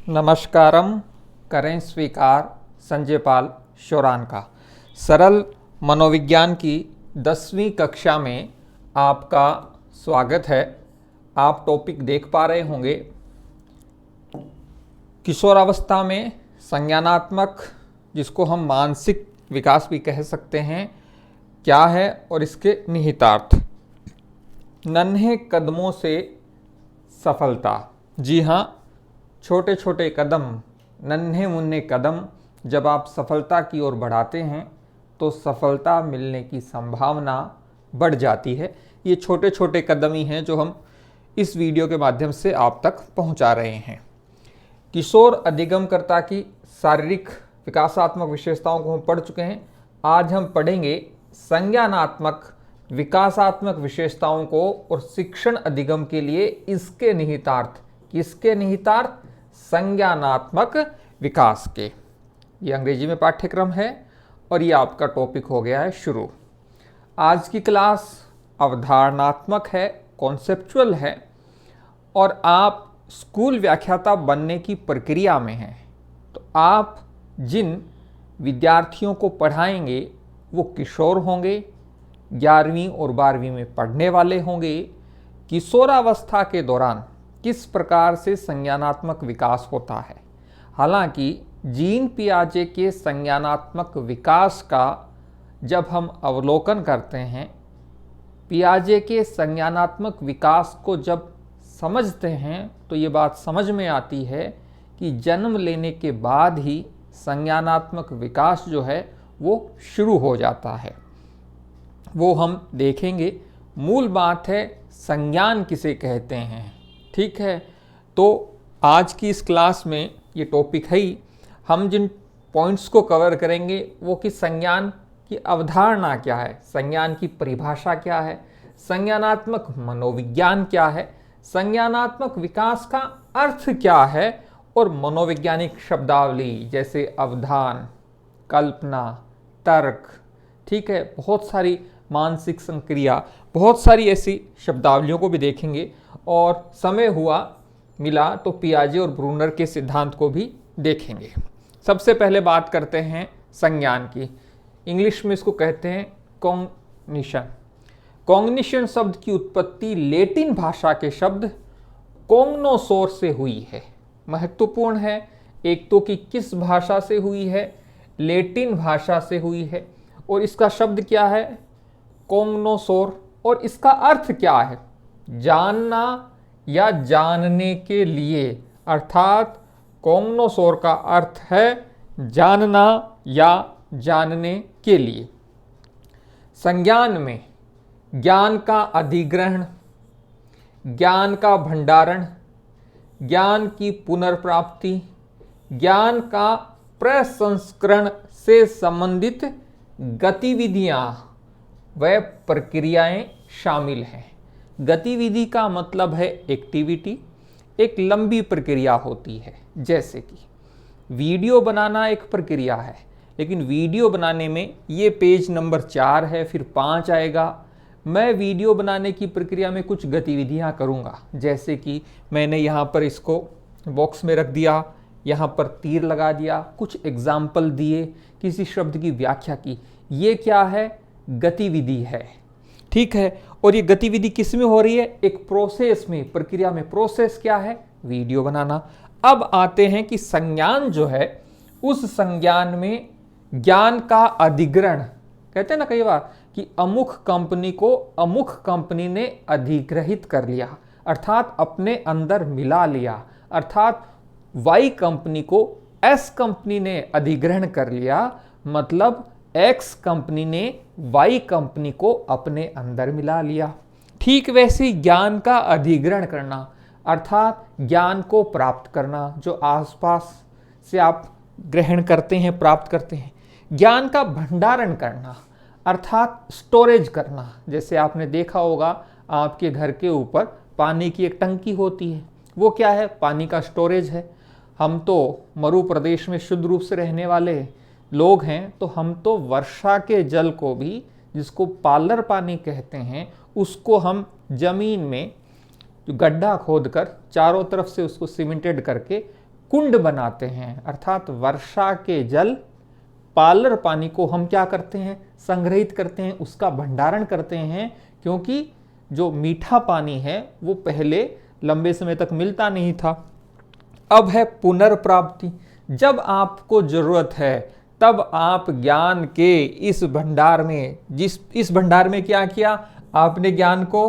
नमस्कारम, करें स्वीकार संजय पाल शोरान का। सरल मनोविज्ञान की 10वीं कक्षा में आपका स्वागत है। आप टॉपिक देख पा रहे होंगे, किशोरावस्था में संज्ञानात्मक, जिसको हम मानसिक विकास भी कह सकते हैं, क्या है और इसके निहितार्थ। नन्हे कदमों से सफलता। जी हाँ, छोटे छोटे कदम, नन्हे मुन्ने कदम जब आप सफलता की ओर बढ़ाते हैं तो सफलता मिलने की संभावना बढ़ जाती है। ये छोटे छोटे कदम ही हैं जो हम इस वीडियो के माध्यम से आप तक पहुंचा रहे हैं। किशोर अधिगमकर्ता की शारीरिक विकासात्मक विशेषताओं को हम पढ़ चुके हैं। आज हम पढ़ेंगे संज्ञानात्मक विकासात्मक विशेषताओं को और शिक्षण अधिगम के लिए इसके निहितार्थ। किसके निहितार्थ? संज्ञानात्मक विकास के। ये अंग्रेजी में पाठ्यक्रम है और ये आपका टॉपिक हो गया है शुरू। आज की क्लास अवधारणात्मक है, कॉन्सेप्चुअल है और आप स्कूल व्याख्याता बनने की प्रक्रिया में हैं। तो आप जिन विद्यार्थियों को पढ़ाएंगे वो किशोर होंगे, 11वीं और 12वीं में पढ़ने वाले होंगे। किशोरावस्था के दौरान किस प्रकार से संज्ञानात्मक विकास होता है। हालांकि जीन पियाजे के संज्ञानात्मक विकास का जब हम अवलोकन करते हैं, पियाजे के संज्ञानात्मक विकास को जब समझते हैं तो ये बात समझ में आती है कि जन्म लेने के बाद ही संज्ञानात्मक विकास जो है वो शुरू हो जाता है। वो हम देखेंगे। मूल बात है संज्ञान किसे कहते हैं। ठीक है, तो आज की इस क्लास में ये टॉपिक है ही। हम जिन पॉइंट्स को कवर करेंगे वो कि संज्ञान की अवधारणा क्या है, संज्ञान की परिभाषा क्या है, संज्ञानात्मक मनोविज्ञान क्या है, संज्ञानात्मक विकास का अर्थ क्या है और मनोवैज्ञानिक शब्दावली जैसे अवधान, कल्पना, तर्क, ठीक है, बहुत सारी मानसिक संक्रिया, बहुत सारी ऐसी शब्दावलियों को भी देखेंगे और समय मिला तो पियाजे और ब्रूनर के सिद्धांत को भी देखेंगे। सबसे पहले बात करते हैं संज्ञान की। इंग्लिश में इसको कहते हैं कॉग्निशन। कॉग्निशन शब्द की उत्पत्ति लेटिन भाषा के शब्द कॉग्नोसोर से हुई है। महत्वपूर्ण है एक तो कि किस भाषा से हुई है, लेटिन भाषा से हुई है और इसका शब्द क्या है, कॉग्नोसोर। और इसका अर्थ क्या है, जानना या जानने के लिए, अर्थात कॉग्नोसोर का अर्थ है जानना या जानने के लिए। संज्ञान में ज्ञान का अधिग्रहण, ज्ञान का भंडारण, ज्ञान की पुनर्प्राप्ति, ज्ञान का प्रसंस्करण से संबंधित गतिविधियां व प्रक्रियाएं शामिल हैं। गतिविधि का मतलब है एक्टिविटी। एक लंबी प्रक्रिया होती है, जैसे कि वीडियो बनाना एक प्रक्रिया है, लेकिन वीडियो बनाने में ये पेज नंबर 4 है, फिर 5 आएगा। मैं वीडियो बनाने की प्रक्रिया में कुछ गतिविधियां करूंगा, जैसे कि मैंने यहाँ पर इसको बॉक्स में रख दिया, यहाँ पर तीर लगा दिया, कुछ एग्जाम्पल दिए, किसी शब्द की व्याख्या की। ये क्या है, गतिविधि है। ठीक है, और ये गतिविधि किस में हो रही है, एक प्रोसेस में, प्रक्रिया में। प्रोसेस क्या है, वीडियो बनाना। अब आते हैं कि संज्ञान जो है, उस संज्ञान में ज्ञान का अधिग्रहण, कहते हैं ना कई बार कि अमुक कंपनी को अमुक कंपनी ने अधिग्रहित कर लिया, अर्थात अपने अंदर मिला लिया। अर्थात वाई कंपनी को एस कंपनी ने अधिग्रहण कर लिया, मतलब एक्स कंपनी ने वाई कंपनी को अपने अंदर मिला लिया। ठीक वैसे ज्ञान का अधिग्रहण करना, अर्थात ज्ञान को प्राप्त करना, जो आसपास से आप ग्रहण करते हैं, प्राप्त करते हैं। ज्ञान का भंडारण करना, अर्थात स्टोरेज करना। जैसे आपने देखा होगा आपके घर के ऊपर पानी की एक टंकी होती है, वो क्या है, पानी का स्टोरेज है। हम तो मरु प्रदेश में शुद्ध रूप से रहने वाले लोग हैं, तो हम तो वर्षा के जल को भी, जिसको पालर पानी कहते हैं, उसको हम जमीन में जो गड्ढा खोदकर चारों तरफ से उसको सीमेंटेड करके कुंड बनाते हैं, अर्थात वर्षा के जल पालर पानी को हम क्या करते हैं, संग्रहित करते हैं, उसका भंडारण करते हैं, क्योंकि जो मीठा पानी है वो पहले लंबे समय तक मिलता नहीं था। अब है पुनर्प्राप्ति। जब आपको जरूरत है तब आप ज्ञान के इस भंडार में, इस भंडार में क्या किया, आपने ज्ञान को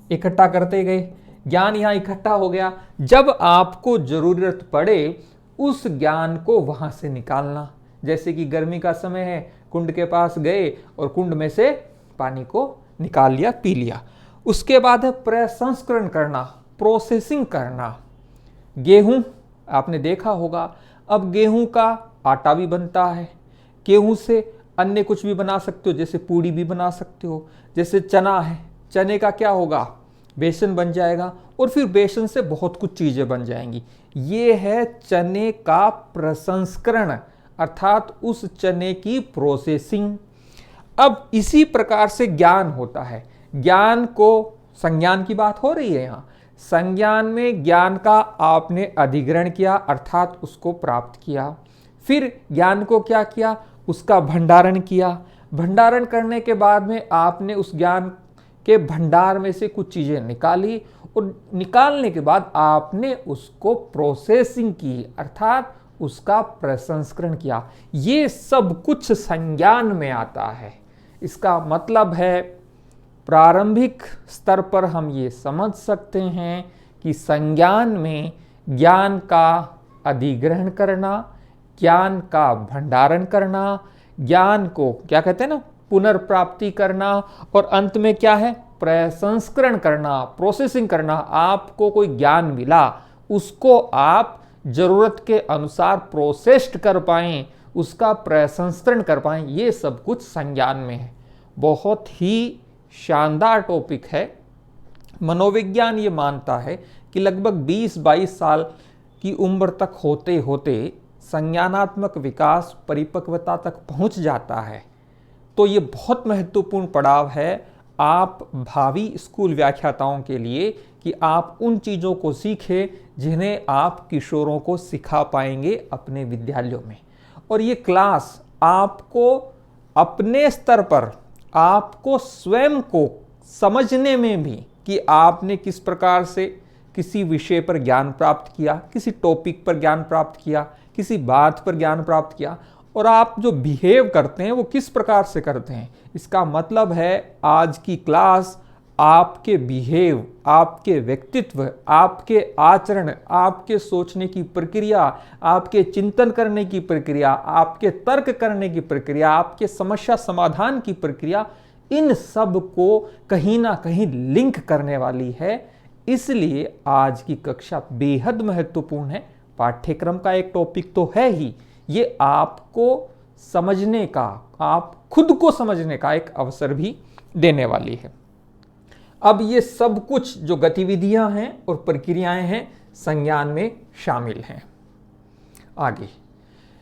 इकट्ठा करते गए, ज्ञान यहाँ इकट्ठा हो गया। जब आपको जरूरत पड़े उस ज्ञान को वहां से निकालना, जैसे कि गर्मी का समय है, कुंड के पास गए और कुंड में से पानी को निकाल लिया, पी लिया। उसके बाद है प्रसंस्करण करना, प्रोसेसिंग करना। गेहूं आपने देखा होगा, अब गेहूं का आटा भी बनता है, गेहूं से अन्य कुछ भी बना सकते हो, जैसे पूड़ी भी बना सकते हो। जैसे चना है, चने का क्या होगा, बेसन बन जाएगा, और फिर बेसन से बहुत कुछ चीजें बन जाएंगी। ये है चने का प्रसंस्करण, अर्थात उस चने की प्रोसेसिंग। अब इसी प्रकार से ज्ञान होता है। ज्ञान को, संज्ञान की बात हो रही है यहाँ, संज्ञान में ज्ञान का आपने अधिग्रहण किया, अर्थात उसको प्राप्त किया। फिर ज्ञान को क्या किया, उसका भंडारण किया। भंडारण करने के बाद में आपने उस ज्ञान के भंडार में से कुछ चीजें निकाली, और निकालने के बाद आपने उसको प्रोसेसिंग की, अर्थात उसका प्रसंस्करण किया। ये सब कुछ संज्ञान में आता है। इसका मतलब है प्रारंभिक स्तर पर हम ये समझ सकते हैं कि संज्ञान में ज्ञान का अधिग्रहण करना, ज्ञान का भंडारण करना, ज्ञान को क्या कहते हैं ना, पुनर्प्राप्ति करना, और अंत में क्या है, प्रसंस्करण करना, प्रोसेसिंग करना। आपको कोई ज्ञान मिला, उसको आप जरूरत के अनुसार प्रोसेस्ड कर पाएं, उसका प्रसंस्करण कर पाएं, ये सब कुछ संज्ञान में है। बहुत ही शानदार टॉपिक है। मनोविज्ञान ये मानता है कि लगभग 20-22 साल की उम्र तक होते होते संज्ञानात्मक विकास परिपक्वता तक पहुंच जाता है। तो ये बहुत महत्वपूर्ण पड़ाव है आप भावी स्कूल व्याख्याताओं के लिए, कि आप उन चीज़ों को सीखें जिन्हें आप किशोरों को सिखा पाएंगे अपने विद्यालयों में। और ये क्लास आपको अपने स्तर पर, आपको स्वयं को समझने में भी, कि आपने किस प्रकार से किसी विषय पर ज्ञान प्राप्त किया, किसी टॉपिक पर ज्ञान प्राप्त किया, किसी बात पर ज्ञान प्राप्त किया, और आप जो बिहेव करते हैं वो किस प्रकार से करते हैं। इसका मतलब है आज की क्लास आपके बिहेव, आपके व्यक्तित्व, आपके आचरण, आपके सोचने की प्रक्रिया, आपके चिंतन करने की प्रक्रिया, आपके तर्क करने की प्रक्रिया, आपके समस्या समाधान की प्रक्रिया, इन सब को कहीं ना कहीं लिंक करने वाली है। इसलिए आज की कक्षा बेहद महत्वपूर्ण है। पाठ्यक्रम का एक टॉपिक तो है ही, ये आपको समझने का, आप खुद को समझने का एक अवसर भी देने वाली है। अब ये सब कुछ जो गतिविधियां हैं और प्रक्रियाएं हैं संज्ञान में शामिल हैं। आगे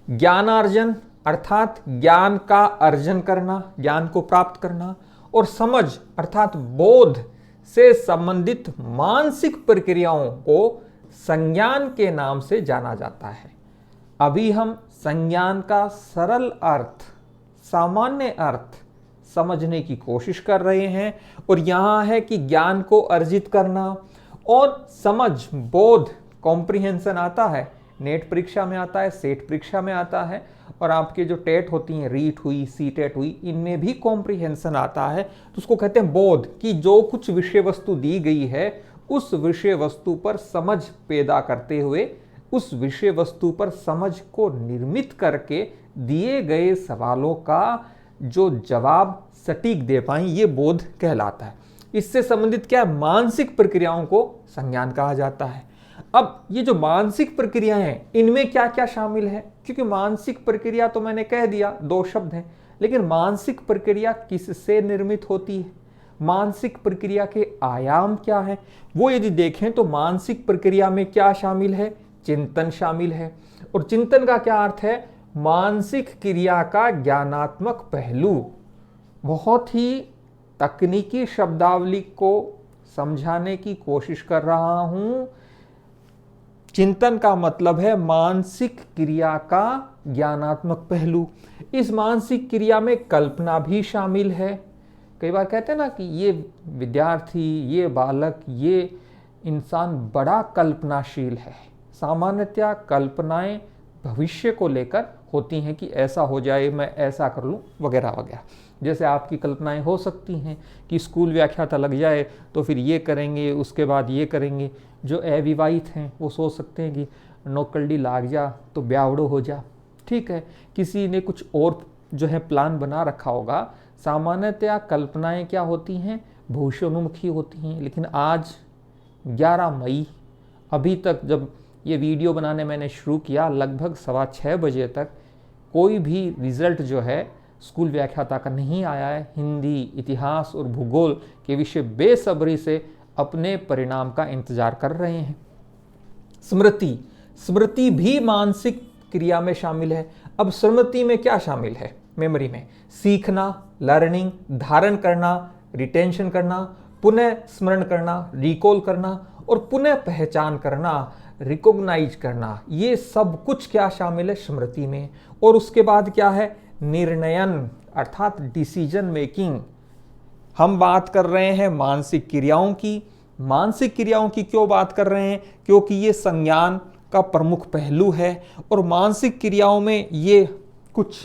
ज्ञानार्जन, अर्थात ज्ञान का अर्जन करना, ज्ञान को प्राप्त करना, और समझ अर्थात बोध से संबंधित मानसिक प्रक्रियाओं को संज्ञान के नाम से जाना जाता है। अभी हम संज्ञान का सरल अर्थ, सामान्य अर्थ समझने की कोशिश कर रहे हैं, और यहां है कि ज्ञान को अर्जित करना और समझ, बोध, कॉम्प्रिहेंशन आता है, नेट परीक्षा में आता है, सेट परीक्षा में आता है, और आपके जो टेट होती हैं, रीट हुई, सी टेट हुई, इनमें भी कॉम्प्रिहेंशन आता है। तो उसको कहते हैं बोध, कि जो कुछ विषय वस्तु दी गई है उस विषय वस्तु पर समझ पैदा करते हुए, उस विषय वस्तु पर समझ को निर्मित करके दिए गए सवालों का जो जवाब सटीक दे पाएं, ये बोध कहलाता है। इससे संबंधित क्या, मानसिक प्रक्रियाओं को संज्ञान कहा जाता है। अब ये जो मानसिक प्रक्रियाएं हैं, इनमें क्या क्या शामिल है, क्योंकि मानसिक प्रक्रिया तो मैंने कह दिया 2 शब्द हैं, लेकिन मानसिक प्रक्रिया किससे निर्मित होती है, मानसिक प्रक्रिया के आयाम क्या है, वो यदि देखें तो मानसिक प्रक्रिया में क्या शामिल है, चिंतन शामिल है। और चिंतन का क्या अर्थ है, मानसिक क्रिया का ज्ञानात्मक पहलू। बहुत ही तकनीकी शब्दावली को समझाने की कोशिश कर रहा हूं। चिंतन का मतलब है मानसिक क्रिया का ज्ञानात्मक पहलू। इस मानसिक क्रिया में कल्पना भी शामिल है। कई बार कहते हैं ना कि ये विद्यार्थी, ये बालक, ये इंसान बड़ा कल्पनाशील है। सामान्यतया कल्पनाएं भविष्य को लेकर होती हैं कि ऐसा हो जाए, मैं ऐसा कर लूं, वगैरह वगैरह। जैसे आपकी कल्पनाएं हो सकती हैं कि स्कूल व्याख्याता लग जाए तो फिर ये करेंगे, उसके बाद ये करेंगे। जो अविवाहित हैं वो सोच सकते हैं कि नौकरी लाग जा तो ब्यावड़ो हो जा। ठीक है, किसी ने कुछ और जो है प्लान बना रखा होगा। सामान्यतया कल्पनाएं क्या होती हैं, भविष्योन्मुखी होती हैं। लेकिन आज 11 मई, अभी तक जब ये वीडियो बनाने मैंने शुरू किया, लगभग 6:15 बजे तक कोई भी रिजल्ट जो है स्कूल व्याख्याता का नहीं आया है। हिंदी, इतिहास और भूगोल के विषय बेसब्री से अपने परिणाम का इंतजार कर रहे हैं। स्मृति, स्मृति भी मानसिक क्रिया में शामिल है। अब स्मृति में क्या शामिल है? मेमोरी में सीखना, लर्निंग, धारण करना, रिटेंशन करना, पुनः स्मरण करना, रिकॉल करना और पुनः पहचान करना, रिकॉग्नाइज करना, ये सब कुछ क्या शामिल है? स्मृति में। और उसके बाद क्या है? निर्णयन अर्थात डिसीजन मेकिंग। हम बात कर रहे हैं मानसिक क्रियाओं की। मानसिक क्रियाओं की क्यों बात कर रहे हैं? क्योंकि ये संज्ञान का प्रमुख पहलू है और मानसिक क्रियाओं में ये कुछ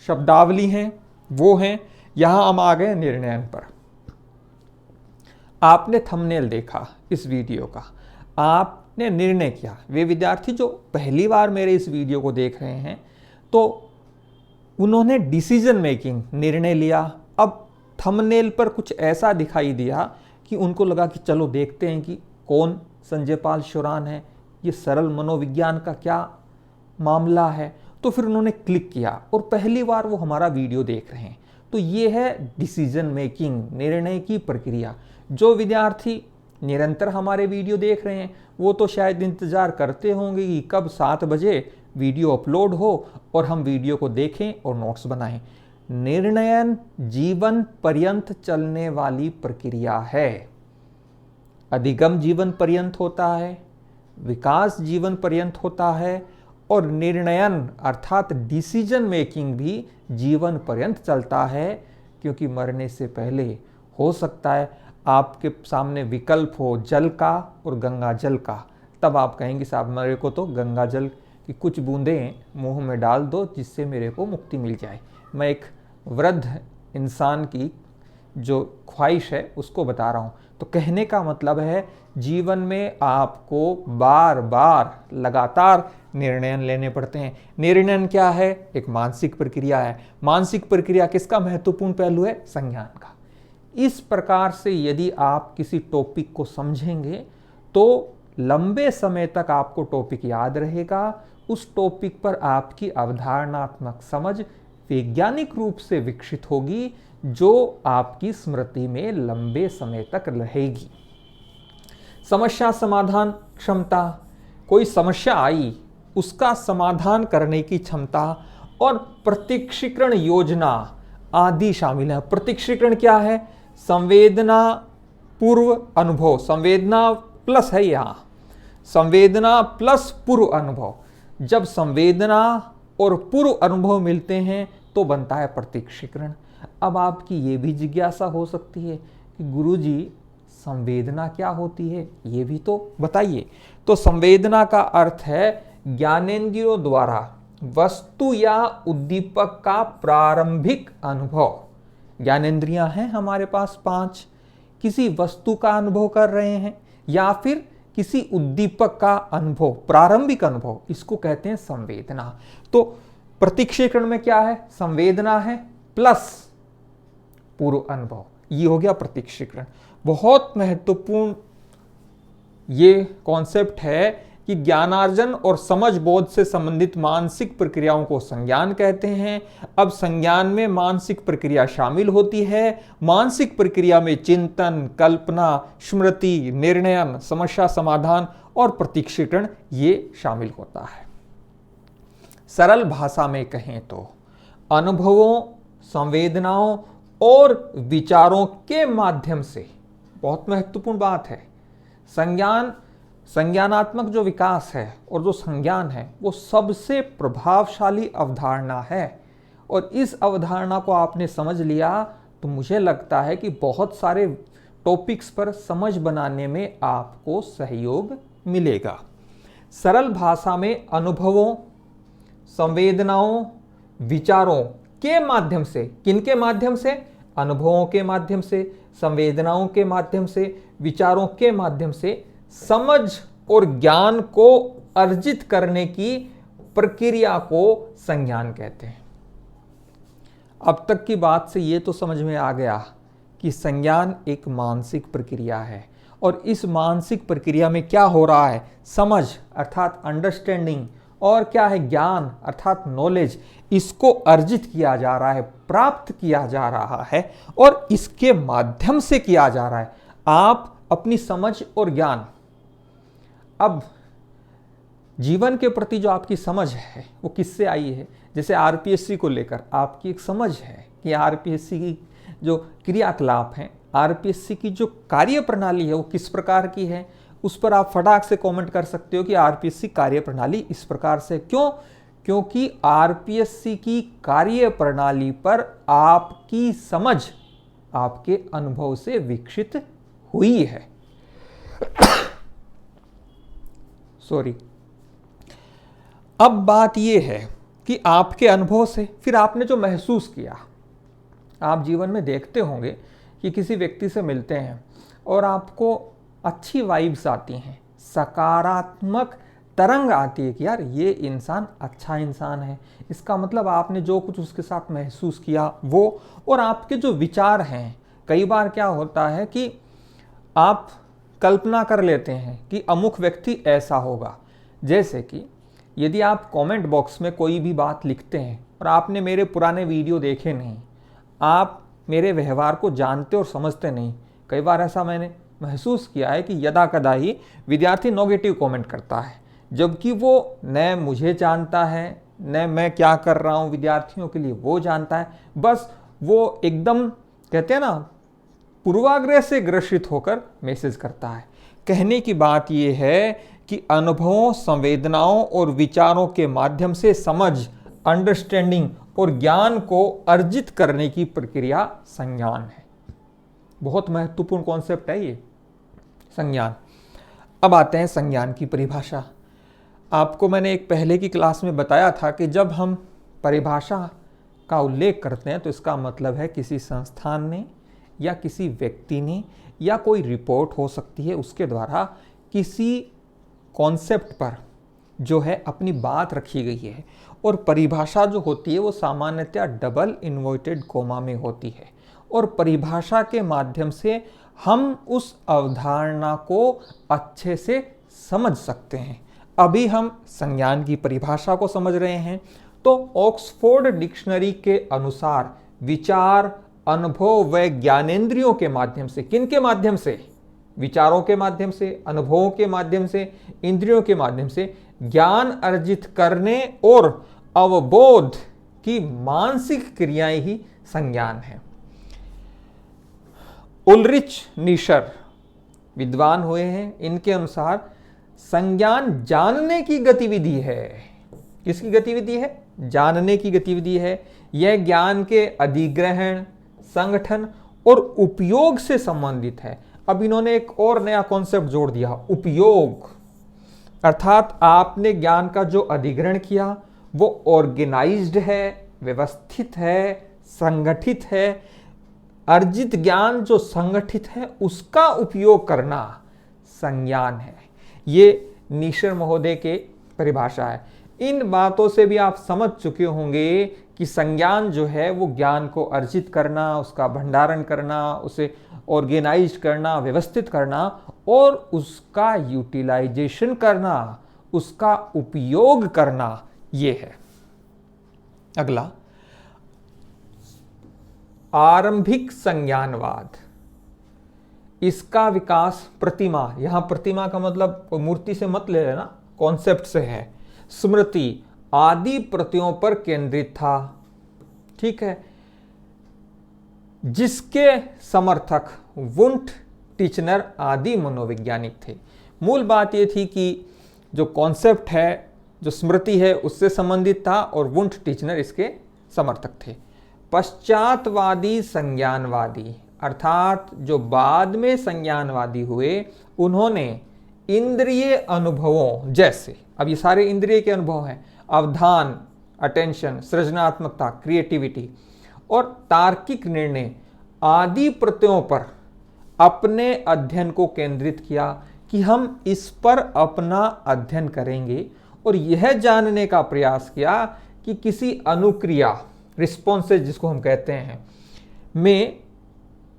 शब्दावली हैं, वो हैं। यहां हम आ गए निर्णयन पर। आपने थंबनेल देखा इस वीडियो का, आपने निर्णय किया। वे विद्यार्थी जो पहली बार मेरे इस वीडियो को देख रहे हैं तो उन्होंने डिसीजन मेकिंग, निर्णय लिया। अब थंबनेल पर कुछ ऐसा दिखाई दिया कि उनको लगा कि चलो देखते हैं कि कौन संजय पाल शोरान है, ये सरल मनोविज्ञान का क्या मामला है। तो फिर उन्होंने क्लिक किया और पहली बार वो हमारा वीडियो देख रहे हैं। तो ये है डिसीजन मेकिंग, निर्णय की प्रक्रिया। जो विद्यार्थी निरंतर हमारे वीडियो देख रहे हैं वो तो शायद इंतज़ार करते होंगे कि कब 7 बजे वीडियो अपलोड हो और हम वीडियो को देखें और नोट्स बनाएं। निर्णयन जीवन पर्यंत चलने वाली प्रक्रिया है। अधिगम जीवन पर्यंत होता है, विकास जीवन पर्यंत होता है और निर्णयन अर्थात डिसीजन मेकिंग भी जीवन पर्यंत चलता है। क्योंकि मरने से पहले हो सकता है आपके सामने विकल्प हो जल का और गंगा जल का, तब आप कहेंगे साहब मेरे को तो गंगा जल की कुछ बूंदें मुंह में डाल दो जिससे मेरे को मुक्ति मिल जाए। मैं एक वृद्ध इंसान की जो ख्वाहिश है उसको बता रहा हूँ। तो कहने का मतलब है जीवन में आपको बार बार लगातार निर्णय लेने पड़ते हैं। निर्णय क्या है? एक मानसिक प्रक्रिया है। मानसिक प्रक्रिया किसका महत्वपूर्ण पहलू है? संज्ञान का। इस प्रकार से यदि आप किसी टॉपिक को समझेंगे तो लंबे समय तक आपको टॉपिक याद रहेगा। उस टॉपिक पर आपकी अवधारणात्मक समझ वैज्ञानिक रूप से विकसित होगी जो आपकी स्मृति में लंबे समय तक रहेगी। समस्या समाधान क्षमता, कोई समस्या आई उसका समाधान करने की क्षमता और प्रत्यक्षीकरण योजना आदि शामिल है। प्रत्यक्षीकरण क्या है? संवेदना पूर्व अनुभव, संवेदना प्लस है यहाँ, संवेदना प्लस पूर्व अनुभव। जब संवेदना और पूर्व अनुभव मिलते हैं तो बनता है प्रत्यक्षीकरण। अब आपकी ये भी जिज्ञासा हो सकती है कि गुरुजी संवेदना क्या होती है, ये भी तो बताइए। तो संवेदना का अर्थ है ज्ञानेंद्रियों द्वारा वस्तु या उद्दीपक का प्रारंभिक अनुभव। ज्ञानेंद्रियां हैं हमारे पास 5, किसी वस्तु का अनुभव कर रहे हैं या फिर किसी उद्दीपक का अनुभव, प्रारंभिक अनुभव, इसको कहते हैं संवेदना। तो प्रत्यक्षीकरण में क्या है? संवेदना है प्लस पूर्व अनुभव, ये हो गया प्रत्यक्षीकरण। बहुत महत्वपूर्ण ये कॉन्सेप्ट है कि ज्ञानार्जन और समझ बोध से संबंधित मानसिक प्रक्रियाओं को संज्ञान कहते हैं। अब संज्ञान में मानसिक प्रक्रिया शामिल होती है। मानसिक प्रक्रिया में चिंतन, कल्पना, स्मृति, निर्णयन, समस्या समाधान और प्रत्यक्षीकरण ये शामिल होता है। सरल भाषा में कहें तो अनुभवों, संवेदनाओं और विचारों के माध्यम से, बहुत महत्वपूर्ण बात है, संज्ञान संज्ञानात्मक जो विकास है और जो संज्ञान है वो सबसे प्रभावशाली अवधारणा है, और इस अवधारणा को आपने समझ लिया तो मुझे लगता है कि बहुत सारे टॉपिक्स पर समझ बनाने में आपको सहयोग मिलेगा। सरल भाषा में अनुभवों, संवेदनाओं, विचारों के माध्यम से, किनके माध्यम से? अनुभवों के माध्यम से, संवेदनाओं के माध्यम से, विचारों के माध्यम से समझ और ज्ञान को अर्जित करने की प्रक्रिया को संज्ञान कहते हैं। अब तक की बात से ये तो समझ में आ गया कि संज्ञान एक मानसिक प्रक्रिया है, और इस मानसिक प्रक्रिया में क्या हो रहा है? समझ अर्थात अंडरस्टैंडिंग, और क्या है? ज्ञान अर्थात नॉलेज, इसको अर्जित किया जा रहा है, प्राप्त किया जा रहा है, और इसके माध्यम से किया जा रहा है। आप अपनी समझ और ज्ञान, अब जीवन के प्रति जो आपकी समझ है वो किससे आई है? जैसे आरपीएससी को लेकर आपकी एक समझ है कि आरपीएससी की जो क्रियाकलाप हैं, आरपीएससी की जो कार्य प्रणाली है वो किस प्रकार की है, उस पर आप फटाक से कमेंट कर सकते हो कि आरपीएससी कार्य प्रणाली इस प्रकार से। क्यों? क्योंकि आरपीएससी की कार्य प्रणाली पर आपकी समझ आपके अनुभव से विकसित हुई है। सॉरी। अब बात यह है कि आपके अनुभव से फिर आपने जो महसूस किया, आप जीवन में देखते होंगे कि किसी व्यक्ति से मिलते हैं और आपको अच्छी वाइब्स आती हैं, सकारात्मक तरंग आती है कि यार ये इंसान अच्छा इंसान है। इसका मतलब आपने जो कुछ उसके साथ महसूस किया वो, और आपके जो विचार हैं, कई बार क्या होता है कि आप कल्पना कर लेते हैं कि अमुक व्यक्ति ऐसा होगा। जैसे कि यदि आप कमेंट बॉक्स में कोई भी बात लिखते हैं और आपने मेरे पुराने वीडियो देखे नहीं, आप मेरे व्यवहार को जानते और समझते नहीं, कई बार ऐसा मैंने महसूस किया है कि यदा कदा ही विद्यार्थी नेगेटिव कमेंट करता है, जबकि वो न मुझे जानता है, न मैं क्या कर रहा हूँ विद्यार्थियों के लिए वो जानता है। बस वो एकदम कहते हैं ना, पूर्वाग्रह से ग्रसित होकर मैसेज करता है। कहने की बात यह है कि अनुभवों, संवेदनाओं और विचारों के माध्यम से समझ, अंडरस्टैंडिंग और ज्ञान को अर्जित करने की प्रक्रिया संज्ञान है। बहुत महत्वपूर्ण कॉन्सेप्ट है ये संज्ञान। अब आते हैं संज्ञान की परिभाषा। आपको मैंने एक पहले की क्लास में बताया था कि जब हम परिभाषा का उल्लेख करते हैं तो इसका मतलब है किसी संस्थान ने या किसी व्यक्ति ने या कोई रिपोर्ट हो सकती है उसके द्वारा किसी कॉन्सेप्ट पर जो है अपनी बात रखी गई है। और परिभाषा जो होती है वो सामान्यतः डबल इन्वर्टेड कोमा में होती है, और परिभाषा के माध्यम से हम उस अवधारणा को अच्छे से समझ सकते हैं। अभी हम संज्ञान की परिभाषा को समझ रहे हैं। तो ऑक्सफोर्ड डिक्शनरी के अनुसार विचार, अनुभव व ज्ञानेंद्रियों के माध्यम से, किन के माध्यम से? विचारों के माध्यम से, अनुभवों के माध्यम से, इंद्रियों के माध्यम से ज्ञान अर्जित करने और अवबोध की मानसिक क्रियाएं ही संज्ञान है। उलरिच नीशर विद्वान हुए हैं, इनके अनुसार संज्ञान जानने की गतिविधि है। किसकी गतिविधि है? जानने की गतिविधि है। यह ज्ञान के अधिग्रहण, संगठन और उपयोग से संबंधित है। अब इन्होंने एक और नया कॉन्सेप्ट जोड़ दिया, उपयोग। अर्थात आपने ज्ञान का जो अधिग्रहण किया वो ऑर्गेनाइज्ड है, व्यवस्थित है, संगठित है। अर्जित ज्ञान जो संगठित है उसका उपयोग करना संज्ञान है। ये नीशर महोदय के परिभाषा है। इन बातों से भी आप समझ चुके होंगे कि संज्ञान जो है वो ज्ञान को अर्जित करना, उसका भंडारण करना, उसे ऑर्गेनाइज करना, व्यवस्थित करना और उसका यूटिलाइजेशन करना, उसका उपयोग करना, ये है। अगला, आरंभिक संज्ञानवाद। इसका विकास प्रतिमा, यहां प्रतिमा का मतलब मूर्ति से मत ले लेना, कॉन्सेप्ट से है, स्मृति आदि प्रतियों पर केंद्रित था। ठीक है, जिसके समर्थक वुंट, टिचनर आदि मनोवैज्ञानिक थे। मूल बात ये थी कि जो कॉन्सेप्ट है, जो स्मृति है, उससे संबंधित था और वुंट टिचनर इसके समर्थक थे। पश्चातवादी संज्ञानवादी अर्थात जो बाद में संज्ञानवादी हुए, उन्होंने इंद्रिय अनुभवों जैसे, अब ये सारे इंद्रिय के अनुभव हैं, अवधान, अटेंशन, सृजनात्मकता, क्रिएटिविटी और तार्किक निर्णय आदि प्रत्ययों पर अपने अध्ययन को केंद्रित किया कि हम इस पर अपना अध्ययन करेंगे और यह जानने का प्रयास किया कि किसी अनुक्रिया, रिस्पॉन्सेज जिसको हम कहते हैं, में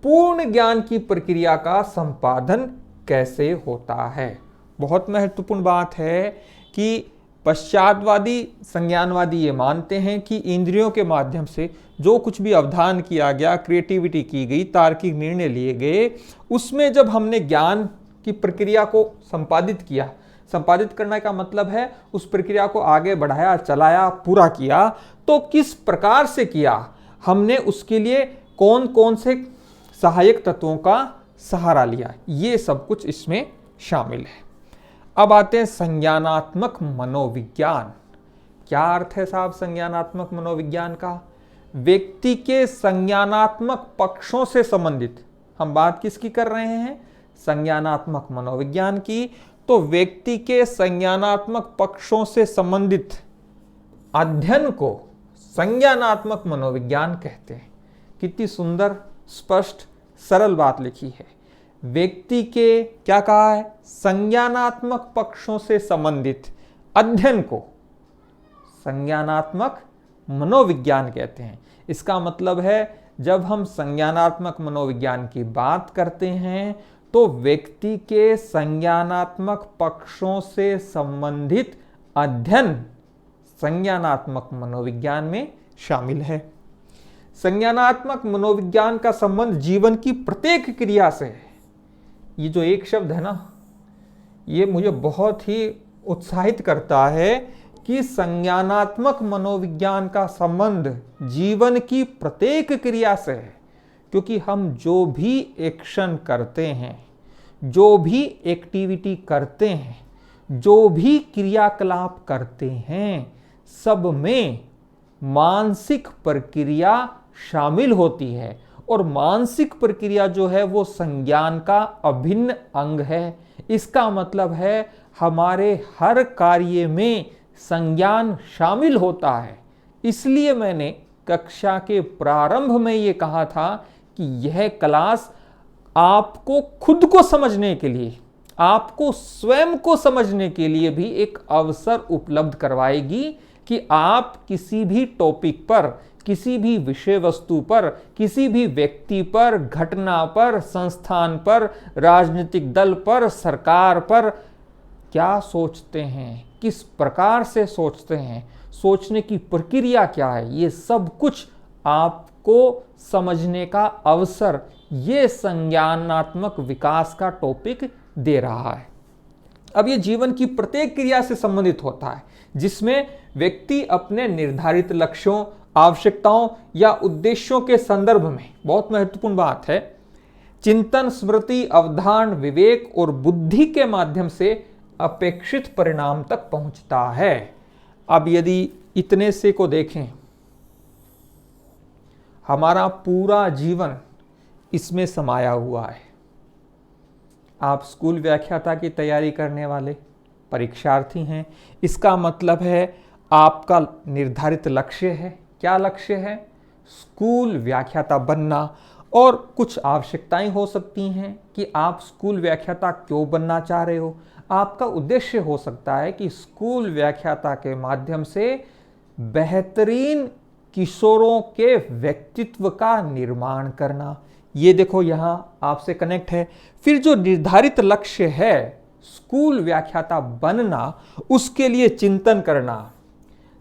पूर्ण ज्ञान की प्रक्रिया का संपादन कैसे होता है। बहुत महत्वपूर्ण बात है कि पश्चातवादी संज्ञानवादी ये मानते हैं कि इंद्रियों के माध्यम से जो कुछ भी अवधान किया गया, क्रिएटिविटी की गई, तार्किक निर्णय लिए गए, उसमें जब हमने ज्ञान की प्रक्रिया को संपादित किया, संपादित करने का मतलब है उस प्रक्रिया को आगे बढ़ाया, चलाया, पूरा किया, तो किस प्रकार से किया, हमने उसके लिए कौन कौन से सहायक तत्वों का सहारा लिया, ये सब कुछ इसमें शामिल है। अब आते हैं संज्ञानात्मक मनोविज्ञान। क्या अर्थ है साहब संज्ञानात्मक मनोविज्ञान का? व्यक्ति के संज्ञानात्मक पक्षों से संबंधित, हम बात किसकी कर रहे हैं? संज्ञानात्मक मनोविज्ञान की। तो व्यक्ति के संज्ञानात्मक पक्षों से संबंधित अध्ययन को संज्ञानात्मक मनोविज्ञान कहते हैं। कितनी सुंदर, स्पष्ट, सरल बात लिखी है। व्यक्ति के, क्या कहा है, संज्ञानात्मक पक्षों से संबंधित अध्ययन को संज्ञानात्मक मनोविज्ञान कहते हैं। इसका मतलब है जब हम संज्ञानात्मक मनोविज्ञान की बात करते हैं तो व्यक्ति के संज्ञानात्मक पक्षों से संबंधित अध्ययन संज्ञानात्मक मनोविज्ञान में शामिल है। संज्ञानात्मक मनोविज्ञान का संबंध जीवन की प्रत्येक क्रिया से है। ये जो एक शब्द है ना, ये मुझे बहुत ही उत्साहित करता है कि संज्ञानात्मक मनोविज्ञान का संबंध जीवन की प्रत्येक क्रिया से है। क्योंकि हम जो भी एक्शन करते हैं, जो भी एक्टिविटी करते हैं, जो भी क्रियाकलाप करते हैं, सब में मानसिक प्रक्रिया शामिल होती है और मानसिक प्रक्रिया जो है वो संज्ञान का अभिन्न अंग है। इसका मतलब है हमारे हर कार्य में संज्ञान शामिल होता है। इसलिए मैंने कक्षा के प्रारंभ में ये कहा था कि यह क्लास आपको खुद को समझने के लिए, आपको स्वयं को समझने के लिए भी एक अवसर उपलब्ध करवाएगी कि आप किसी भी टॉपिक पर, किसी भी विषय वस्तु पर, किसी भी व्यक्ति पर, घटना पर, संस्थान पर, राजनीतिक दल पर, सरकार पर क्या सोचते हैं, किस प्रकार से सोचते हैं, सोचने की प्रक्रिया क्या है, ये सब कुछ आपको समझने का अवसर ये संज्ञानात्मक विकास का टॉपिक दे रहा है। अब ये जीवन की प्रत्येक क्रिया से संबंधित होता है जिसमें व्यक्ति अपने निर्धारित लक्ष्यों, आवश्यकताओं या उद्देश्यों के संदर्भ में, बहुत महत्वपूर्ण बात है, चिंतन, स्मृति, अवधान, विवेक और बुद्धि के माध्यम से अपेक्षित परिणाम तक पहुंचता है। अब यदि इतने से को देखें, हमारा पूरा जीवन इसमें समाया हुआ है। आप स्कूल व्याख्याता की तैयारी करने वाले परीक्षार्थी हैं, इसका मतलब है आपका निर्धारित लक्ष्य है। क्या लक्ष्य है? स्कूल व्याख्याता बनना। और कुछ आवश्यकताएं हो सकती हैं कि आप स्कूल व्याख्याता क्यों बनना चाह रहे हो। आपका उद्देश्य हो सकता है कि स्कूल व्याख्याता के माध्यम से बेहतरीन किशोरों के व्यक्तित्व का निर्माण करना। ये देखो यहाँ आपसे कनेक्ट है। फिर जो निर्धारित लक्ष्य है स्कूल व्याख्याता बनना, उसके लिए चिंतन करना,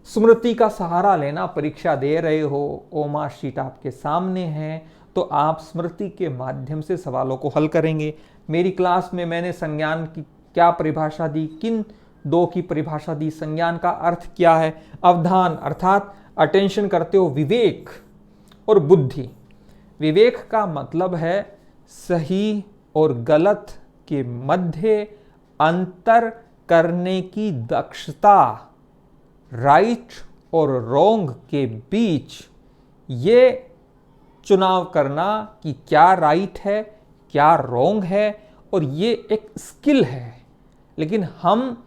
स्मृति का सहारा लेना। परीक्षा दे रहे हो, ओमा शीट आपके सामने है, तो आप स्मृति के माध्यम से सवालों को हल करेंगे। मेरी क्लास में मैंने संज्ञान की क्या परिभाषा दी, किन दो की परिभाषा दी, संज्ञान का अर्थ क्या है, अवधान अर्थात अटेंशन करते हो, विवेक और बुद्धि। विवेक का मतलब है सही और गलत के मध्य अंतर करने की दक्षता, राइट और रॉन्ग के बीच ये चुनाव करना कि क्या राइट है क्या रॉन्ग है, और ये एक स्किल है। लेकिन हम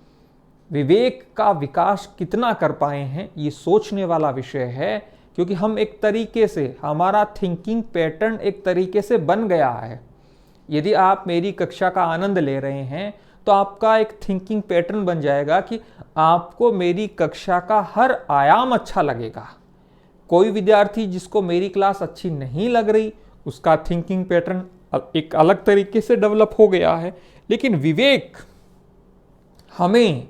विवेक का विकास कितना कर पाए हैं ये सोचने वाला विषय है, क्योंकि हम एक तरीके से, हमारा थिंकिंग पैटर्न एक तरीके से बन गया है। यदि आप मेरी कक्षा का आनंद ले रहे हैं तो आपका एक थिंकिंग पैटर्न बन जाएगा कि आपको मेरी कक्षा का हर आयाम अच्छा लगेगा। कोई विद्यार्थी जिसको मेरी क्लास अच्छी नहीं लग रही, उसका थिंकिंग पैटर्न एक अलग तरीके से डेवलप हो गया है। लेकिन विवेक हमें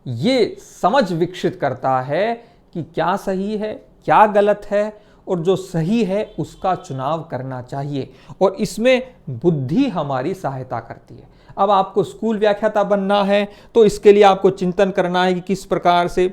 ये समझ विकसित करता है कि क्या सही है क्या गलत है, और जो सही है उसका चुनाव करना चाहिए, और इसमें बुद्धि हमारी सहायता करती है। अब आपको स्कूल व्याख्याता बनना है तो इसके लिए आपको चिंतन करना है कि किस प्रकार से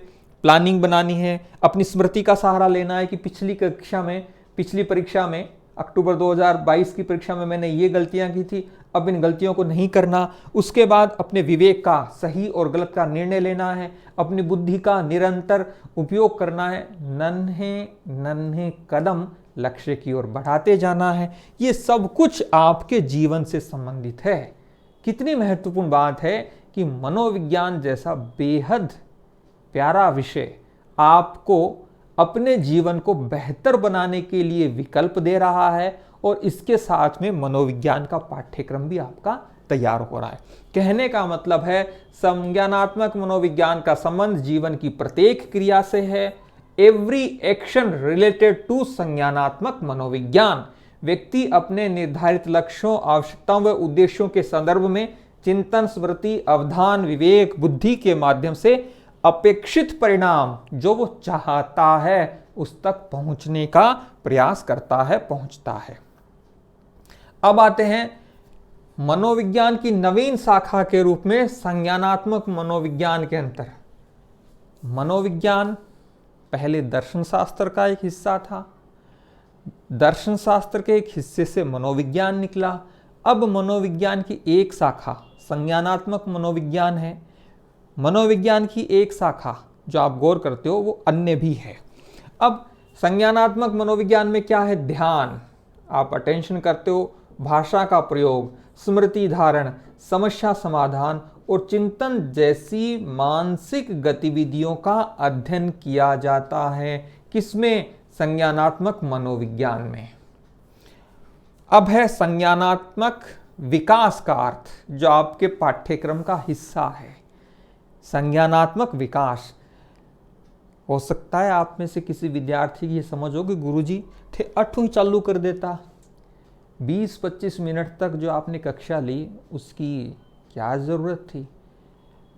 प्लानिंग बनानी है, अपनी स्मृति का सहारा लेना है कि पिछली परीक्षा में अक्टूबर 2022 की परीक्षा में मैंने ये गलतियां की थी, अब इन गलतियों को नहीं करना। उसके बाद अपने विवेक का सही और गलत का निर्णय लेना है, अपनी बुद्धि का निरंतर उपयोग करना है, नन्हे नन्हे कदम लक्ष्य की ओर बढ़ाते जाना है। ये सब कुछ आपके जीवन से संबंधित है। कितनी महत्वपूर्ण बात है कि मनोविज्ञान जैसा बेहद प्यारा विषय आपको अपने जीवन को बेहतर बनाने के लिए विकल्प दे रहा है, और इसके साथ में मनोविज्ञान का पाठ्यक्रम भी आपका तैयार हो रहा है। कहने का मतलब है संज्ञानात्मक मनोविज्ञान का संबंध जीवन की प्रत्येक क्रिया से है। एवरी एक्शन रिलेटेड टू संज्ञानात्मक मनोविज्ञान। व्यक्ति अपने निर्धारित लक्ष्यों, आवश्यकताओं व उद्देश्यों के संदर्भ में चिंतन, स्मृति, अवधान, विवेक, बुद्धि के माध्यम से अपेक्षित परिणाम जो वो चाहता है उस तक पहुंचने का प्रयास करता है, पहुंचता है। अब आते हैं मनोविज्ञान की नवीन शाखा के रूप में संज्ञानात्मक मनोविज्ञान के अंतर। मनोविज्ञान पहले दर्शन शास्त्र का एक हिस्सा था, दर्शन शास्त्र के एक हिस्से से मनोविज्ञान निकला। अब मनोविज्ञान की एक शाखा संज्ञानात्मक मनोविज्ञान है। मनोविज्ञान की एक शाखा जो आप गौर करते हो वो अन्य भी है। अब संज्ञानात्मक मनोविज्ञान में क्या है? ध्यान, आप अटेंशन करते हो, भाषा का प्रयोग, स्मृति धारण, समस्या समाधान और चिंतन जैसी मानसिक गतिविधियों का अध्ययन किया जाता है। किसमें? संज्ञानात्मक मनोविज्ञान में। अब है संज्ञानात्मक विकास का अर्थ, जो आपके पाठ्यक्रम का हिस्सा है। संज्ञानात्मक विकास, हो सकता है आप में से किसी विद्यार्थी की समझ हो कि गुरुजी थे 8वीं चालू कर देता, 20-25 मिनट तक जो आपने कक्षा ली उसकी क्या ज़रूरत थी।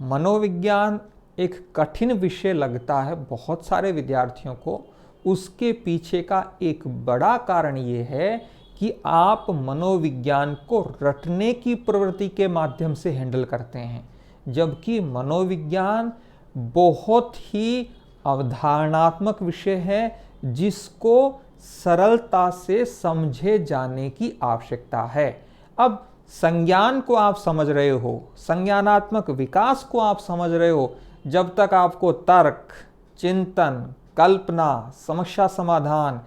मनोविज्ञान एक कठिन विषय लगता है बहुत सारे विद्यार्थियों को। उसके पीछे का एक बड़ा कारण ये है कि आप मनोविज्ञान को रटने की प्रवृत्ति के माध्यम से हैंडल करते हैं, जबकि मनोविज्ञान बहुत ही अवधारणात्मक विषय है जिसको सरलता से समझे जाने की आवश्यकता है। अब संज्ञान को आप समझ रहे हो, संज्ञानात्मक विकास को आप समझ रहे हो, जब तक आपको तर्क, चिंतन, कल्पना, समस्या समाधान,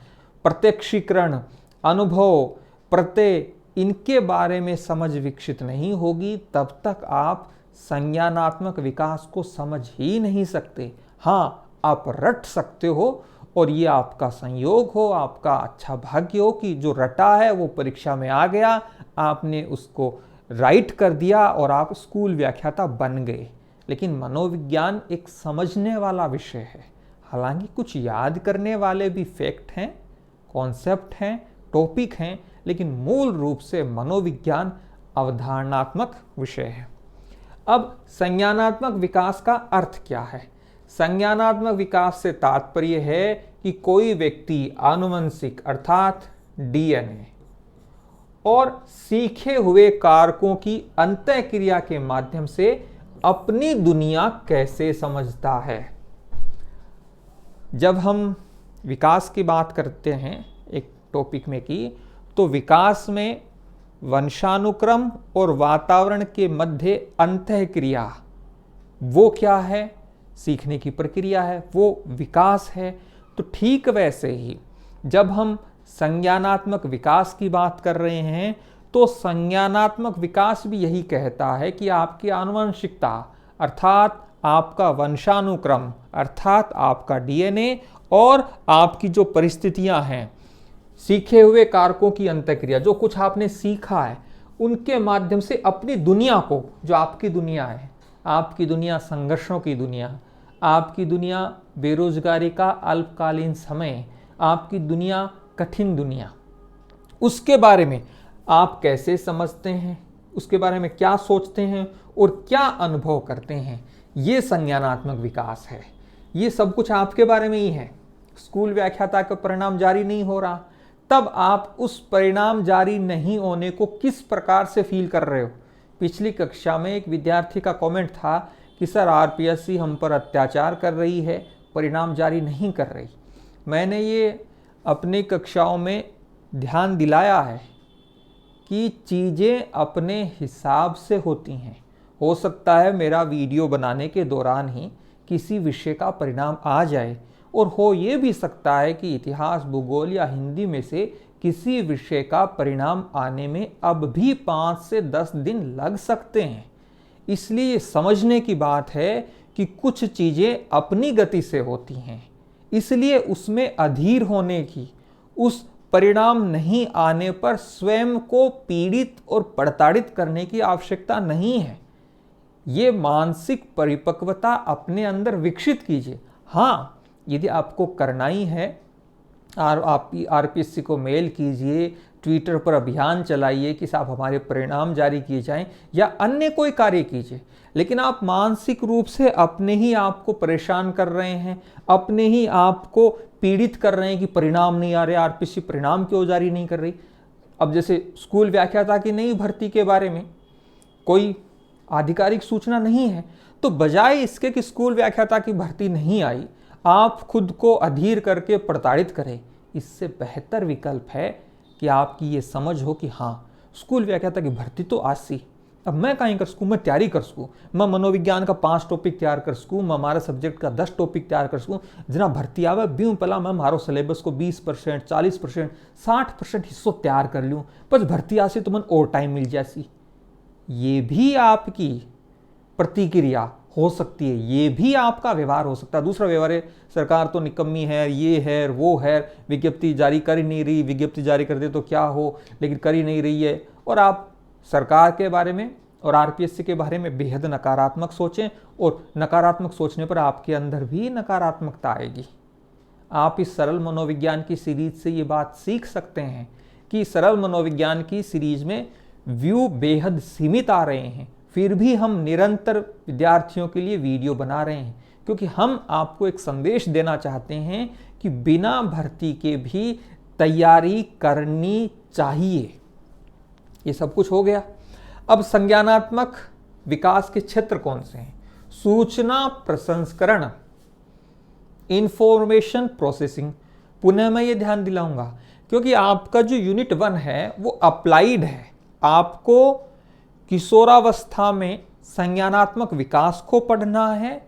प्रत्यक्षीकरण, अनुभव, प्रत्यय, इनके बारे में समझ विकसित नहीं होगी, तब तक आप संज्ञानात्मक विकास को समझ ही नहीं सकते। हाँ, आप रट सकते हो, और ये आपका संयोग हो, आपका अच्छा भाग्य हो कि जो रटा है वो परीक्षा में आ गया, आपने उसको राइट कर दिया और आप स्कूल व्याख्याता बन गए। लेकिन मनोविज्ञान एक समझने वाला विषय है। हालांकि कुछ याद करने वाले भी फैक्ट हैं, कॉन्सेप्ट हैं, टॉपिक हैं, लेकिन मूल रूप से मनोविज्ञान अवधारणात्मक विषय है। अब संज्ञानात्मक विकास का अर्थ क्या है? संज्ञानात्मक विकास से तात्पर्य है कि कोई व्यक्ति आनुवंशिक अर्थात डीएनए और सीखे हुए कारकों की अंतःक्रिया के माध्यम से अपनी दुनिया कैसे समझता है। जब हम विकास की बात करते हैं एक टॉपिक में की, तो विकास में वंशानुक्रम और वातावरण के मध्य अंतःक्रिया, वो क्या है? सीखने की प्रक्रिया है, वो विकास है। तो ठीक वैसे ही जब हम संज्ञानात्मक विकास की बात कर रहे हैं तो संज्ञानात्मक विकास भी यही कहता है कि आपकी आनुवंशिकता अर्थात आपका वंशानुक्रम अर्थात आपका डीएनए और आपकी जो परिस्थितियां हैं, सीखे हुए कारकों की अंतःक्रिया, जो कुछ आपने सीखा है उनके माध्यम से अपनी दुनिया को, जो आपकी दुनिया है, आपकी दुनिया संघर्षों की दुनिया, आपकी दुनिया बेरोजगारी का अल्पकालीन समय, आपकी दुनिया कठिन दुनिया, उसके बारे में आप कैसे समझते हैं, उसके बारे में क्या सोचते हैं और क्या अनुभव करते हैं, ये संज्ञानात्मक विकास है। ये सब कुछ आपके बारे में ही है। स्कूल व्याख्याता का परिणाम जारी नहीं हो रहा, तब आप उस परिणाम जारी नहीं होने को किस प्रकार से फील कर रहे हो। पिछली कक्षा में एक विद्यार्थी का कमेंट था कि सर आरपीएससी हम पर अत्याचार कर रही है, परिणाम जारी नहीं कर रही। मैंने ये अपनी कक्षाओं में ध्यान दिलाया है कि चीज़ें अपने हिसाब से होती हैं। हो सकता है मेरा वीडियो बनाने के दौरान ही किसी विषय का परिणाम आ जाए, और हो ये भी सकता है कि इतिहास, भूगोल या हिंदी में से किसी विषय का परिणाम आने में अब भी 5 से 10 दिन लग सकते हैं। इसलिए ये समझने की बात है कि कुछ चीज़ें अपनी गति से होती हैं, इसलिए उसमें अधीर होने की, उस परिणाम नहीं आने पर स्वयं को पीड़ित और प्रताड़ित करने की आवश्यकता नहीं है। ये मानसिक परिपक्वता अपने अंदर विकसित कीजिए। हाँ, यदि आपको करना ही है, आप आरपीएससी को मेल कीजिए, ट्विटर पर अभियान चलाइए कि साहब हमारे परिणाम जारी किए जाएं, या अन्य कोई कार्य कीजिए, लेकिन आप मानसिक रूप से अपने ही आप को परेशान कर रहे हैं, अपने ही आप को पीड़ित कर रहे हैं कि परिणाम नहीं आ रहे, आरपीएससी परिणाम क्यों जारी नहीं कर रही। अब जैसे स्कूल व्याख्याता की नई भर्ती के बारे में कोई आधिकारिक सूचना नहीं है, तो बजाय इसके कि स्कूल व्याख्याता की भर्ती नहीं आई, आप खुद को अधीर करके प्रताड़ित करें। इससे बेहतर विकल्प है कि आपकी ये समझ हो कि हाँ, स्कूल व्याख्याता की भर्ती तो आज सी, अब मैं कहीं कर सकूँ, मैं तैयारी कर सकूँ, मैं मनोविज्ञान का 5 टॉपिक तैयार कर सकूँ, मैं हमारे सब्जेक्ट का 10 टॉपिक तैयार कर सकूँ। जना भर्ती आवे ब्यूँ पला मैं हमारो सिलेबस को 20%, 40%, 60% हिस्सों तैयार कर लूँ, बस भर्ती आसी तो मन और टाइम मिल जासी। ये भी आपकी प्रतिक्रिया हो सकती है, ये भी आपका व्यवहार हो सकता है। दूसरा व्यवहार है सरकार तो निकम्मी है, ये है वो है, विज्ञप्ति जारी कर ही नहीं रही, विज्ञप्ति जारी कर दे तो क्या हो, लेकिन कर ही नहीं रही है, और आप सरकार के बारे में और आरपीएससी के बारे में बेहद नकारात्मक सोचें, और नकारात्मक सोचने पर आपके अंदर भी नकारात्मकता आएगी। आप इस सरल मनोविज्ञान की सीरीज से ये बात सीख सकते हैं कि सरल मनोविज्ञान की सीरीज में व्यू बेहद सीमित आ रहे हैं, फिर भी हम निरंतर विद्यार्थियों के लिए वीडियो बना रहे हैं, क्योंकि हम आपको एक संदेश देना चाहते हैं कि बिना भर्ती के भी तैयारी करनी चाहिए। ये सब कुछ हो गया। अब संज्ञानात्मक विकास के क्षेत्र कौन से हैं? सूचना प्रसंस्करण, इंफॉर्मेशन प्रोसेसिंग। पुनः मैं ये ध्यान दिलाऊंगा क्योंकि आपका जो यूनिट 1 है वो अप्लाइड है। आपको किशोरावस्था में संज्ञानात्मक विकास को पढ़ना है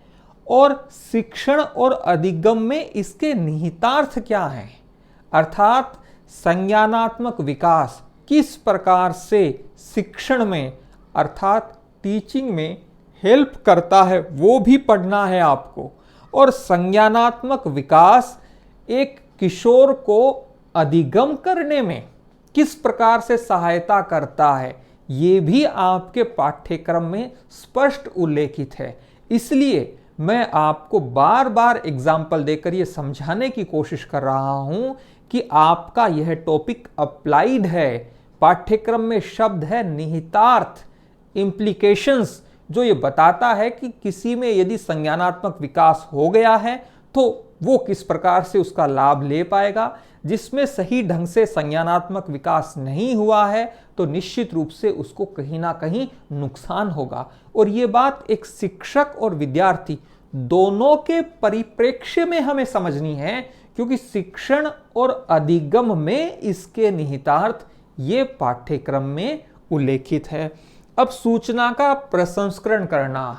और शिक्षण और अधिगम में इसके निहितार्थ क्या हैं, अर्थात संज्ञानात्मक विकास किस प्रकार से शिक्षण में अर्थात टीचिंग में हेल्प करता है वो भी पढ़ना है आपको। और संज्ञानात्मक विकास एक किशोर को अधिगम करने में किस प्रकार से सहायता करता है ये भी आपके पाठ्यक्रम में स्पष्ट उल्लेखित है। इसलिए मैं आपको बार बार एग्जाम्पल देकर यह समझाने की कोशिश कर रहा हूं कि आपका यह टॉपिक अप्लाइड है। पाठ्यक्रम में शब्द है निहितार्थ, इम्प्लीकेशंस, जो ये बताता है कि किसी में यदि संज्ञानात्मक विकास हो गया है तो वो किस प्रकार से उसका लाभ ले पाएगा। जिसमें सही ढंग से संज्ञानात्मक विकास नहीं हुआ है तो निश्चित रूप से उसको कहीं ना कहीं नुकसान होगा। और ये बात एक शिक्षक और विद्यार्थी दोनों के परिप्रेक्ष्य में हमें समझनी है, क्योंकि शिक्षण और अधिगम में इसके निहितार्थ ये पाठ्यक्रम में उल्लेखित है। अब सूचना का प्रसंस्करण करना,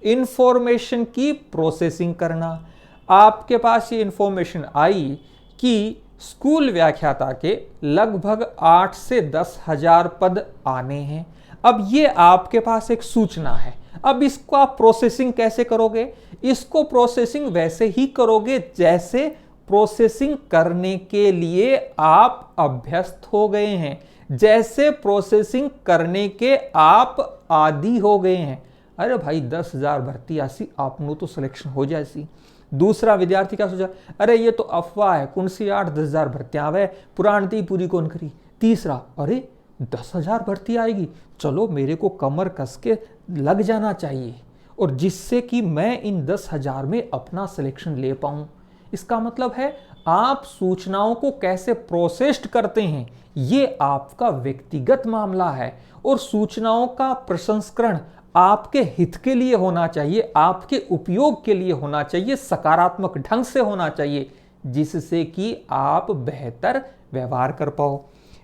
इंफॉर्मेशन की प्रोसेसिंग करना। आपके पास ये इंफॉर्मेशन आई कि स्कूल व्याख्याता के लगभग 8 से 10,000 पद आने हैं। अब ये आपके पास एक सूचना है। अब इसको आप प्रोसेसिंग कैसे करोगे? इसको प्रोसेसिंग वैसे ही करोगे जैसे प्रोसेसिंग करने के लिए आप अभ्यस्त हो गए हैं, जैसे प्रोसेसिंग करने के आप आदी हो गए हैं। अरे भाई 10,000 भर्ती आसी, आपनो तो सिलेक्शन हो जाएसी। दूसरा विद्यार्थी क्या सोचा, अरे ये तो अफवाह है, कौन सी 8-10,000 भर्तियां आवे, पुराणती पूरी कौन करी। तीसरा, अरे 10,000 भर्ती आएगी, चलो मेरे को कमर कस के लग जाना चाहिए, और जिससे कि मैं इन 10,000 में अपना सिलेक्शन ले पाऊं। इसका मतलब है आप सूचनाओं को कैसे प्रोसेस्ड करते हैं ये आपका व्यक्तिगत मामला है, और सूचनाओं का प्रसंस्करण आपके हित के लिए होना चाहिए, आपके उपयोग के लिए होना चाहिए, सकारात्मक ढंग से होना चाहिए, जिससे कि आप बेहतर व्यवहार कर पाओ।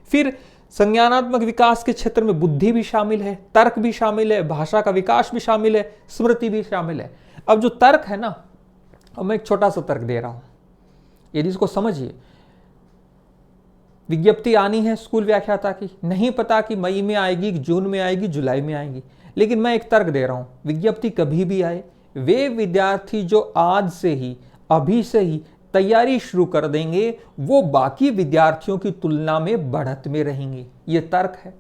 फिर संज्ञानात्मक विकास के क्षेत्र में बुद्धि भी शामिल है, तर्क भी शामिल है, भाषा का विकास भी शामिल है, स्मृति भी शामिल है। अब जो तर्क है ना, अब मैं एक छोटा सा तर्क दे रहा हूं, यदि इसको समझिए। विज्ञप्ति आनी है स्कूल व्याख्याता की, नहीं पता कि मई में आएगी, जून में आएगी, जुलाई में आएगी, लेकिन मैं एक तर्क दे रहा हूं, विज्ञप्ति कभी भी आए, वे विद्यार्थी जो आज से ही, अभी से ही तैयारी शुरू कर देंगे, वो बाकी विद्यार्थियों की तुलना में बढ़त में रहेंगे। ये तर्क है,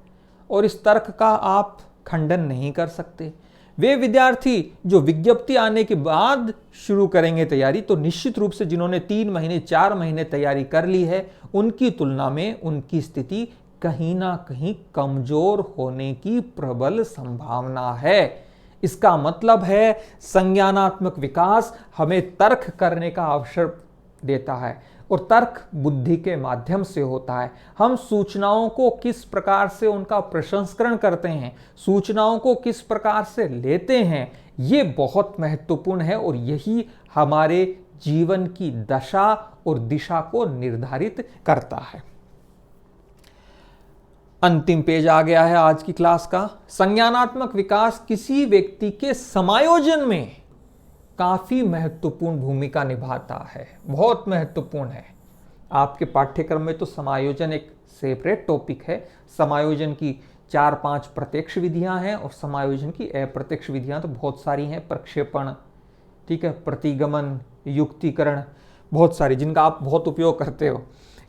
और इस तर्क का आप खंडन नहीं कर सकते। वे विद्यार्थी जो विज्ञप्ति आने के बाद शुरू करेंगे तैयारी, तो निश्चित रूप से जिन्होंने 3 महीने 4 महीने तैयारी कर ली है, उनकी तुलना में उनकी स्थिति कहीं ना कहीं कमजोर होने की प्रबल संभावना है। इसका मतलब है संज्ञानात्मक विकास हमें तर्क करने का अवसर देता है, और तर्क बुद्धि के माध्यम से होता है। हम सूचनाओं को किस प्रकार से उनका प्रसंस्करण करते हैं, सूचनाओं को किस प्रकार से लेते हैं, ये बहुत महत्वपूर्ण है, और यही हमारे जीवन की दशा और दिशा को निर्धारित करता है। अंतिम पेज आ गया है आज की क्लास का। संज्ञानात्मक विकास किसी व्यक्ति के समायोजन में काफी महत्वपूर्ण भूमिका निभाता है, बहुत महत्वपूर्ण है। आपके पाठ्यक्रम में तो समायोजन एक सेपरेट टॉपिक है। समायोजन की 4-5 प्रत्यक्ष विधियां हैं, और समायोजन की अप्रत्यक्ष विधियां तो बहुत सारी हैं। प्रक्षेपण, ठीक है, प्रतिगमन, युक्तिकरण, बहुत सारी, जिनका आप बहुत उपयोग करते हो।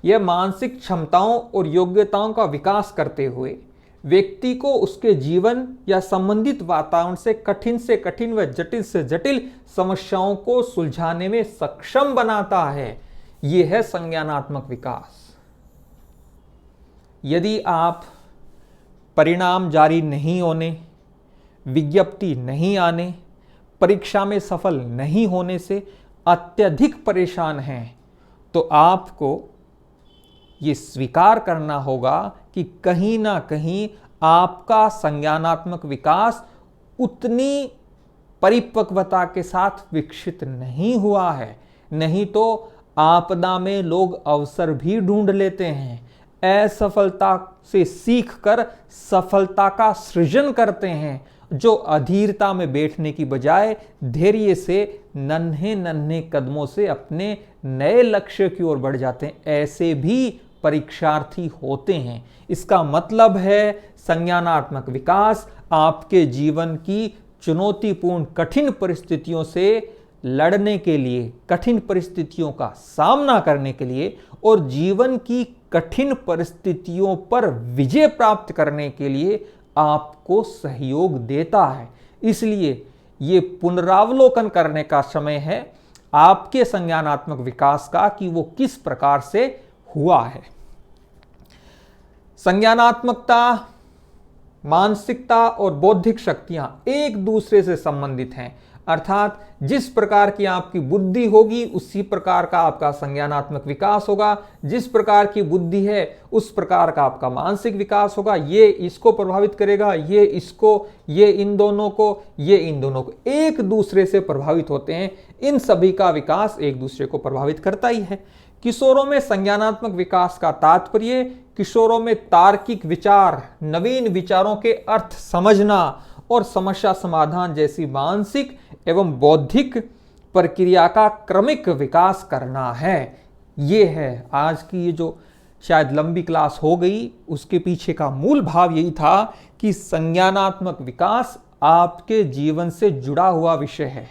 यह मानसिक क्षमताओं और योग्यताओं का विकास करते हुए व्यक्ति को उसके जीवन या संबंधित वातावरण से कठिन व जटिल से जटिल समस्याओं को सुलझाने में सक्षम बनाता है। यह है संज्ञानात्मक विकास। यदि आप परिणाम जारी नहीं होने, विज्ञप्ति नहीं आने, परीक्षा में सफल नहीं होने से अत्यधिक परेशान हैं, तो आपको ये स्वीकार करना होगा कि कहीं ना कहीं आपका संज्ञानात्मक विकास उतनी परिपक्वता के साथ विकसित नहीं हुआ है। नहीं तो आपदा में लोग अवसर भी ढूंढ लेते हैं, असफलता से सीखकर सफलता का सृजन करते हैं, जो अधीरता में बैठने की बजाय धैर्य से नन्हे नन्हे कदमों से अपने नए लक्ष्य की ओर बढ़ जाते हैं। ऐसे भी परीक्षार्थी होते हैं। इसका मतलब है संज्ञानात्मक विकास आपके जीवन की चुनौतीपूर्ण कठिन परिस्थितियों से लड़ने के लिए, कठिन परिस्थितियों का सामना करने के लिए, और जीवन की कठिन परिस्थितियों पर विजय प्राप्त करने के लिए आपको सहयोग देता है। इसलिए ये पुनरावलोकन करने का समय है आपके संज्ञानात्मक विकास का, कि वो किस प्रकार से हुआ है। संज्ञानात्मकता, मानसिकता और बौद्धिक शक्तियां एक दूसरे से संबंधित हैं। अर्थात जिस प्रकार की आपकी बुद्धि होगी उसी प्रकार का आपका संज्ञानात्मक विकास होगा। जिस प्रकार की बुद्धि है उस प्रकार का आपका मानसिक विकास होगा। ये इसको प्रभावित करेगा, ये इसको, ये इन दोनों को, ये इन दोनों को, एक दूसरे से प्रभावित होते हैं। इन सभी का विकास एक दूसरे को प्रभावित करता ही है। किशोरों में संज्ञानात्मक विकास का तात्पर्य किशोरों में तार्किक विचार, नवीन विचारों के अर्थ समझना और समस्या समाधान जैसी मानसिक एवं बौद्धिक प्रक्रिया का क्रमिक विकास करना है। ये है आज की ये जो शायद लंबी क्लास हो गई, उसके पीछे का मूल भाव यही था कि संज्ञानात्मक विकास आपके जीवन से जुड़ा हुआ विषय है।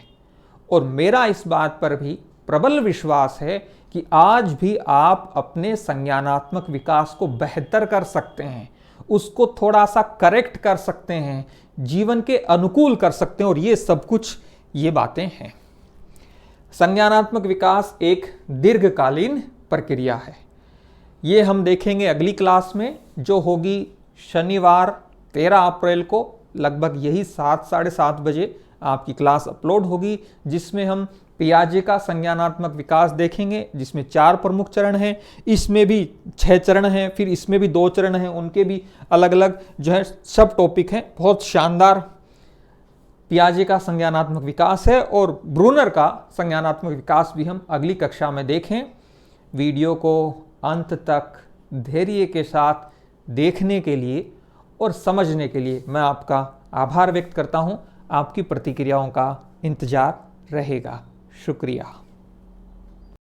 और मेरा इस बात पर भी प्रबल विश्वास है कि आज भी आप अपने संज्ञानात्मक विकास को बेहतर कर सकते हैं, उसको थोड़ा सा करेक्ट कर सकते हैं, जीवन के अनुकूल कर सकते हैं, और ये सब कुछ ये बातें हैं। संज्ञानात्मक विकास एक दीर्घकालीन प्रक्रिया है। ये हम देखेंगे अगली क्लास में, जो होगी शनिवार 13 अप्रैल को लगभग यही 7 साढ़े 7 बजे आपकी क्लास अपलोड होगी, जिसमें हम पियाजे का संज्ञानात्मक विकास देखेंगे, जिसमें 4 प्रमुख चरण हैं। इसमें भी 6 चरण हैं, फिर इसमें भी 2 चरण हैं, उनके भी अलग अलग जो है सब टॉपिक हैं। बहुत शानदार पियाजे का संज्ञानात्मक विकास है, और ब्रूनर का संज्ञानात्मक विकास भी हम अगली कक्षा में देखें। वीडियो को अंत तक धैर्य के साथ देखने के लिए और समझने के लिए मैं आपका आभार व्यक्त करता हूं। आपकी प्रतिक्रियाओं का इंतजार रहेगा। शुक्रिया।